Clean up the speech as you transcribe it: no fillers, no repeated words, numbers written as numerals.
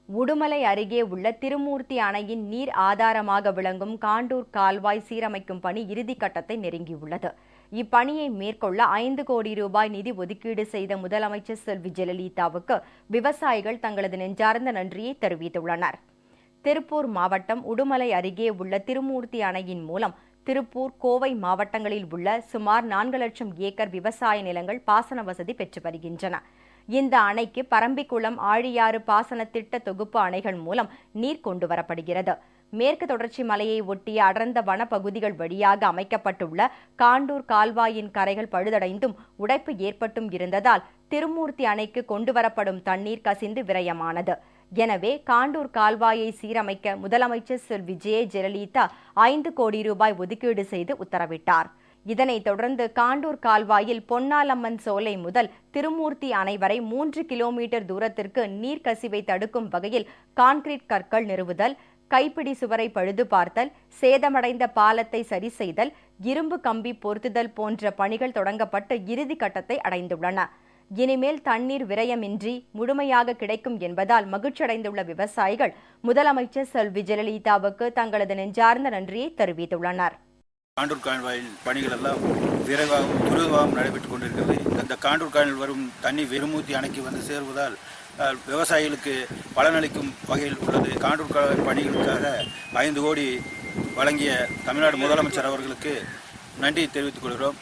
உடுமலை அருகே உள்ள திருமூர்த்தி அணையின் நீர் ஆதாரமாக விளங்கும் காண்டூர் கால்வாய் சீரமைக்கும் பணி இறுதிக்கட்டத்தை நெருங்கியுள்ளது. இப்பணியை மேற்கொள்ள 5 கோடி ரூபாய் நிதி ஒதுக்கீடு செய்த முதலமைச்சர் செல்வி ஜெயலலிதாவுக்கு விவசாயிகள் தங்களது நெஞ்சார்ந்த நன்றியை தெரிவித்துள்ளனர். திருப்பூர் மாவட்டம் உடுமலை அருகே உள்ள திருமூர்த்தி அணையின் மூலம் திருப்பூர், கோவை மாவட்டங்களில் உள்ள சுமார் 4 லட்சம் ஏக்கர் விவசாய நிலங்கள் பாசன வசதி பெற்று வருகின்றன. இந்த அணைக்கு பரம்பிக்குளம், ஆழியாறு பாசன திட்ட தொகுப்பு அணைகள் மூலம் நீர் கொண்டு வரப்படுகிறது. மேற்கு தொடர்ச்சி மலையை ஒட்டிய அடர்ந்த வனப்பகுதிகள் வழியாக அமைக்கப்பட்டுள்ள காண்டூர் கால்வாயின் கரைகள் பழுதடைந்தும் உடைப்பு ஏற்பட்டும் இருந்ததால் திருமூர்த்தி அணைக்கு கொண்டுவரப்படும் தண்ணீர் கசிந்து விரயமானது. எனவே காண்டூர் கால்வாயை சீரமைக்க முதலமைச்சர் செல்வி ஜெயலலிதா 5 கோடி ரூபாய் ஒதுக்கீடு செய்து உத்தரவிட்டார். இதனைத் தொடர்ந்து காண்டூர் கால்வாயில் பொன்னாலம்மன் சோலை முதல் திருமூர்த்தி அணை வரை 3 கிலோமீட்டர் தூரத்திற்கு நீர்க்கசிவை தடுக்கும் வகையில் கான்கிரீட் கற்கள் நிறுவுதல், கைப்பிடி சுவரை பழுது பார்த்தல், சேதமடைந்த பாலத்தை சரி செய்தல், இரும்பு கம்பி பொருத்துதல் போன்ற பணிகள் தொடங்கப்பட்டு இறுதி கட்டத்தை அடைந்துள்ளன. இனிமேல் தண்ணீர் விரயமின்றி முழுமையாக கிடைக்கும் என்பதால் மகிழ்ச்சியடைந்துள்ள விவசாயிகள் முதலமைச்சர் செல்வி ஜெயலலிதாவுக்கு தங்களது நெஞ்சார்ந்த நன்றியை தெரிவித்துள்ளனர். காண்டூர் கால்வாயில் பணிகள் எல்லாம் விரைவாகவும் துரிதமாகவும் நடைபெற்றுக் கொண்டிருக்கிறது. இந்த காண்டூர் கால்வாயில் வரும் தண்ணீர் திருமூர்த்தி அணைக்கு வந்து சேருவதால் விவசாயிகளுக்கு பலனளிக்கும் வகையில் உள்ளது. காண்டூர் கால்வாய் பணிகளுக்காக 5 கோடி வழங்கிய தமிழ்நாடு முதலமைச்சர் அவர்களுக்கு நன்றி தெரிவித்துக் கொள்கிறோம்.